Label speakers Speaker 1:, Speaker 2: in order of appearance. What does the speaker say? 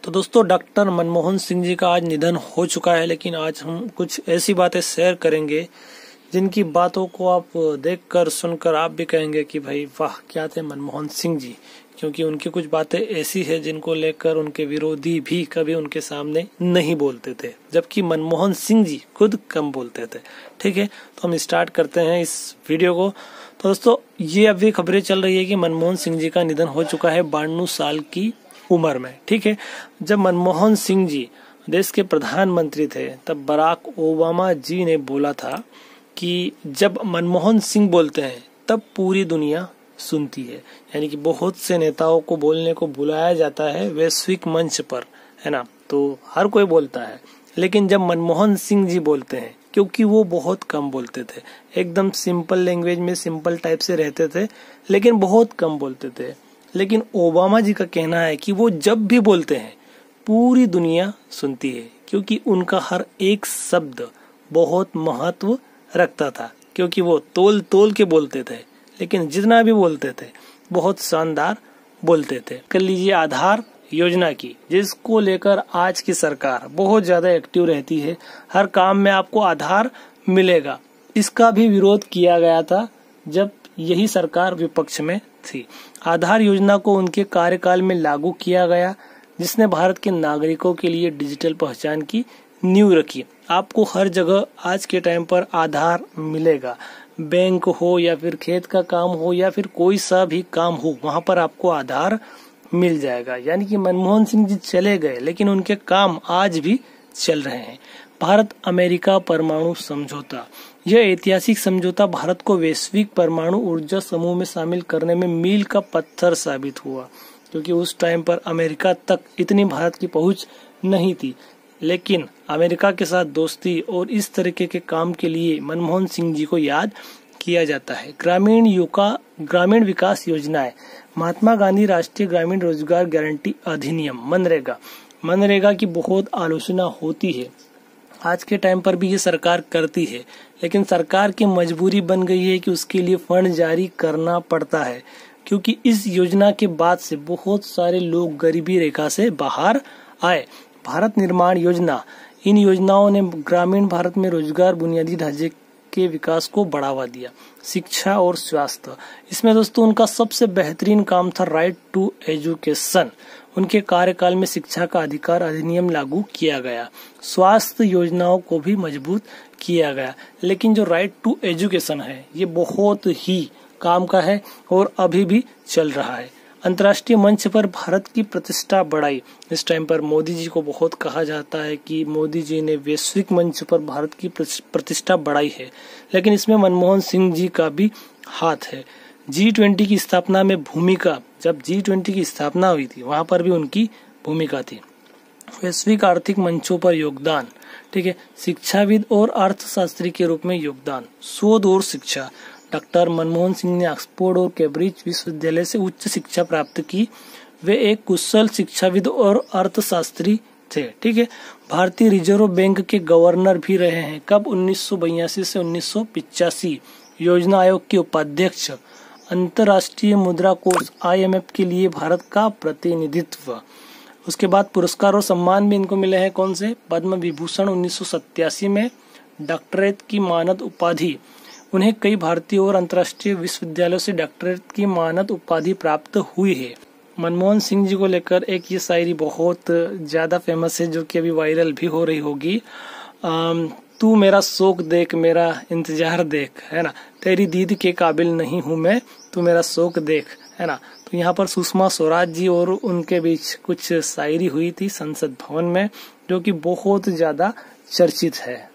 Speaker 1: तो दोस्तों डॉक्टर मनमोहन सिंह जी का आज निधन हो चुका है, लेकिन आज हम कुछ ऐसी बातें शेयर करेंगे जिनकी बातों को आप देखकर सुनकर आप भी कहेंगे कि भाई वाह क्या थे मनमोहन सिंह जी, क्योंकि उनकी कुछ बातें ऐसी है जिनको लेकर उनके विरोधी भी कभी उनके सामने नहीं बोलते थे, जबकि मनमोहन सिंह जी खुद कम बोलते थे। ठीक है, तो हम स्टार्ट करते हैं इस वीडियो को। तो दोस्तों ये अभी खबरें चल रही है कि मनमोहन सिंह जी का निधन हो चुका है 92 साल की उम्र में। ठीक है, जब मनमोहन सिंह जी देश के प्रधानमंत्री थे तब बराक ओबामा जी ने बोला था कि जब मनमोहन सिंह बोलते हैं तब पूरी दुनिया सुनती है। यानी कि बहुत से नेताओं को बोलने को बुलाया जाता है वैश्विक मंच पर, है ना, तो हर कोई बोलता है, लेकिन जब मनमोहन सिंह जी बोलते हैं, क्योंकि वो बहुत कम बोलते थे, एकदम सिंपल लैंग्वेज में सिंपल टाइप से रहते थे, लेकिन बहुत कम बोलते थे। लेकिन ओबामा जी का कहना है कि वो जब भी बोलते हैं पूरी दुनिया सुनती है, क्योंकि उनका हर एक शब्द बहुत महत्व रखता था, क्योंकि वो तोल तोल के बोलते थे, लेकिन जितना भी बोलते थे बहुत शानदार बोलते थे। कर लीजिए आधार योजना की, जिसको लेकर आज की सरकार बहुत ज्यादा एक्टिव रहती है, हर काम में आपको आधार मिलेगा। इसका भी विरोध किया गया था जब यही सरकार विपक्ष में थी। आधार योजना को उनके कार्यकाल में लागू किया गया, जिसने भारत के नागरिकों के लिए डिजिटल पहचान की नींव रखी। आपको हर जगह आज के टाइम पर आधार मिलेगा, बैंक हो या फिर खेत का काम हो या फिर कोई सा भी काम हो, वहां पर आपको आधार मिल जाएगा। यानी कि मनमोहन सिंह जी चले गए, लेकिन उनके काम आज भी चल रहे हैं। भारत अमेरिका परमाणु समझौता, यह ऐतिहासिक समझौता भारत को वैश्विक परमाणु ऊर्जा समूह में शामिल करने में मील का पत्थर साबित हुआ, क्योंकि उस टाइम पर अमेरिका तक इतनी भारत की पहुंच नहीं थी। लेकिन अमेरिका के साथ दोस्ती और इस तरीके के काम के लिए मनमोहन सिंह जी को याद किया जाता है। ग्रामीण विकास योजनाएं, महात्मा गांधी राष्ट्रीय ग्रामीण रोजगार गारंटी अधिनियम मनरेगा की बहुत आलोचना होती है। आज के टाइम पर भी ये सरकार करती है, लेकिन सरकार की मजबूरी बन गई है कि उसके लिए फंड जारी करना पड़ता है, क्योंकि इस योजना के बाद से बहुत सारे लोग गरीबी रेखा से बाहर आए। भारत निर्माण योजना, इन योजनाओं ने ग्रामीण भारत में रोजगार बुनियादी ढांचे के विकास को बढ़ावा दिया। शिक्षा और स्वास्थ्य, इसमें दोस्तों उनका सबसे बेहतरीन काम था राइट टू एजुकेशन। उनके कार्यकाल में शिक्षा का अधिकार अधिनियम लागू किया गया, स्वास्थ्य योजनाओं को भी मजबूत किया गया। लेकिन जो राइट टू एजुकेशन है ये बहुत ही काम का है और अभी भी चल रहा है। अंतर्राष्ट्रीय मंच पर भारत की प्रतिष्ठा बढ़ाई, इस टाइम पर मोदी जी को बहुत कहा जाता है कि मोदी जी ने वैश्विक मंच पर भारत की प्रतिष्ठा बढ़ाई है, लेकिन इसमें मनमोहन सिंह जी का भी हाथ है। G20 की स्थापना में भूमिका, जब G20 की स्थापना हुई थी वहां पर भी उनकी भूमिका थी। वैश्विक आर्थिक मंचों पर योगदान, ठीक है, शिक्षाविद और अर्थशास्त्री के रूप में योगदान, शोध और शिक्षा, डॉक्टर मनमोहन सिंह ने ऑक्सफोर्ड और कैम्ब्रिज विश्वविद्यालय से उच्च शिक्षा प्राप्त की। वे एक कुशल शिक्षाविद और अर्थशास्त्री थे। ठीक है, भारतीय रिजर्व बैंक के गवर्नर भी रहे हैं। कब? 1982 से 1985। योजना आयोग के उपाध्यक्ष, अंतर्राष्ट्रीय मुद्रा कोष IMF के लिए भारत का प्रतिनिधित्व। उसके बाद पुरस्कार और सम्मान भी इनको मिले हैं। कौन से? पद्म विभूषण 1987 में, डॉक्टरेट की मानद उपाधि, उन्हें कई भारतीय और अंतर्राष्ट्रीय विश्वविद्यालयों से डॉक्टरेट की मानद उपाधि प्राप्त हुई है। मनमोहन सिंह जी को लेकर एक ये शायरी बहुत ज्यादा फेमस है, जो कि अभी वायरल भी हो रही होगी। तू मेरा शौक देख, मेरा इंतजार देख, है ना, तेरी दीद के काबिल नहीं हूँ मैं, तू मेरा शौक देख, है ना। तो यहाँ पर सुषमा स्वराज जी और उनके बीच कुछ शायरी हुई थी संसद भवन में, जो कि बहुत ज्यादा चर्चित है।